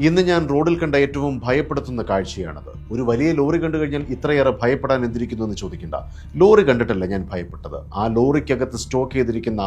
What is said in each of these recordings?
ഇന്ന് ഞാൻ റോഡിൽ കണ്ട ഏറ്റവും ഭയപ്പെടുത്തുന്ന കാഴ്ചയാണത്. ഒരു വലിയ ലോറി കണ്ടു കഴിഞ്ഞാൽ ഇത്രയേറെ ഭയപ്പെടാൻ എന്തിരിക്കുന്നു എന്ന് ചോദിക്കേണ്ട. ലോറി കണ്ടിട്ടല്ല ഞാൻ ഭയപ്പെട്ടത്, ആ ലോറിക്കകത്ത് സ്റ്റോക്ക് ചെയ്തിരിക്കുന്ന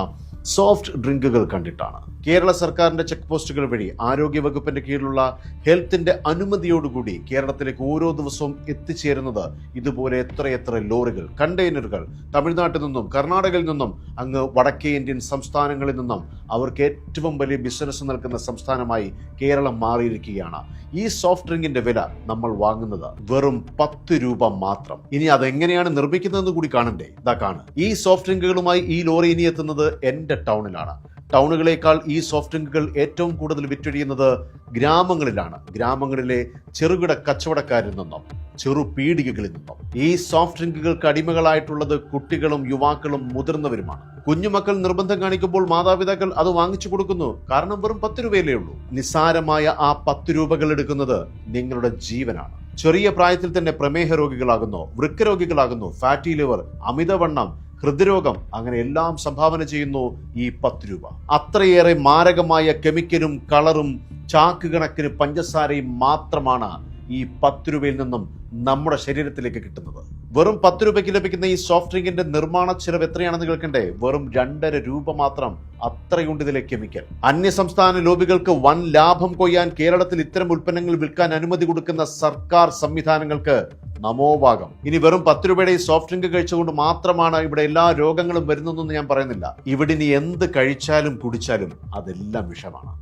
സോഫ്റ്റ് ഡ്രിങ്കുകൾ കണ്ടിട്ടാണ്. കേരള സർക്കാരിന്റെ ചെക്ക് പോസ്റ്റുകൾ വഴി ആരോഗ്യവകുപ്പിന്റെ കീഴിലുള്ള ഹെൽത്തിന്റെ അനുമതിയോടുകൂടി കേരളത്തിലേക്ക് ഓരോ ദിവസവും എത്തിച്ചേരുന്നത് ഇതുപോലെ എത്രയെത്ര ലോറികൾ, കണ്ടെയ്നറുകൾ തമിഴ്നാട്ടിൽ നിന്നും കർണാടകയിൽ നിന്നും അങ്ങ് വടക്കേ ഇന്ത്യൻ സംസ്ഥാനങ്ങളിൽ നിന്നും അവർക്ക് ഏറ്റവും വലിയ ബിസിനസ് നൽകുന്ന സംസ്ഥാനമായി കേരളം മാറിയിരിക്കുകയാണ്. ഈ സോഫ്റ്റ് ഡ്രിങ്കിന്റെ വില നമ്മൾ വാങ്ങുന്നത് വെറും 10 രൂപ മാത്രം. ഇനി അതെങ്ങനെയാണ് നിർമ്മിക്കുന്നതെന്ന് കൂടി കാണണ്ടേ? ഇതാ കാണുക. ഈ സോഫ്റ്റ് ഡ്രിങ്കുകളുമായി ഈ ലോറി ഇനി എത്തുന്നത് എന്റെ ടൗണിലാണ്. ടൗണുകളേക്കാൾ ഈ സോഫ്റ്റ് ഡ്രിങ്കുകൾ ഏറ്റവും കൂടുതൽ വിറ്റഴിയുന്നത് ഗ്രാമങ്ങളിലാണ്. ഗ്രാമങ്ങളിലെ ചെറുകിട കച്ചവടക്കാരിൽ നിന്നും ചെറു പീടികകളിൽ നിന്നും. ഈ സോഫ്റ്റ് ഡ്രിങ്കുകൾക്ക് അടിമകളായിട്ടുള്ളത് കുട്ടികളും യുവാക്കളും മുതിർന്നവരുമാണ്. കുഞ്ഞുമക്കൾ നിർബന്ധം കാണിക്കുമ്പോൾ മാതാപിതാക്കൾ അത് വാങ്ങിച്ചു കൊടുക്കുന്നു. കാരണം വെറും 10 രൂപയല്ലേ ഉള്ളൂ. നിസ്സാരമായ ആ 10 രൂപകൾ എടുക്കുന്നത് നിങ്ങളുടെ ജീവനാണ്. ചെറിയ പ്രായത്തിൽ തന്നെ പ്രമേഹ രോഗികളാകുന്നു, വൃക്ക രോഗികളാകുന്നു, ഫാറ്റി ലിവർ, അമിതവണ്ണം, ഹൃദ്രോഗം, അങ്ങനെ എല്ലാം സംഭാവന ചെയ്യുന്നു ഈ 10 രൂപ. അത്രയേറെ മാരകമായ കെമിക്കലും കളറും ചാക്ക് കണക്കിന് പഞ്ചസാരയും മാത്രമാണ് ഈ 10 രൂപയിൽ നിന്നും നമ്മുടെ ശരീരത്തിലേക്ക് കിട്ടുന്നത്. വെറും 10 രൂപയ്ക്ക് ലഭിക്കുന്ന ഈ സോഫ്റ്റ് ഡ്രിങ്കിന്റെ നിർമ്മാണ ചെലവ് എത്രയാണെന്ന് കേൾക്കണ്ടേ? വെറും 2.5 രൂപ മാത്രം. അത്രയുണ്ട് ഇതിലെ കെമിക്കൽ. അന്യസംസ്ഥാന ലോബികൾക്ക് വൻ ലാഭം കൊയ്യാൻ കേരളത്തിൽ ഇത്തരം ഉൽപ്പന്നങ്ങൾ വിൽക്കാൻ അനുമതി കൊടുക്കുന്ന സർക്കാർ സംവിധാനങ്ങൾക്ക് നമോഭാഗം. ഇനി വെറും 10 രൂപയുടെ ഈ സോഫ്റ്റ് ഡ്രിങ്ക് കഴിച്ചുകൊണ്ട് മാത്രമാണ് ഇവിടെ എല്ലാ രോഗങ്ങളും വരുന്നതെന്ന് ഞാൻ പറയുന്നില്ല. ഇവിടെ ഇനി എന്ത് കഴിച്ചാലും കുടിച്ചാലും അതെല്ലാം വിഷമാണ്.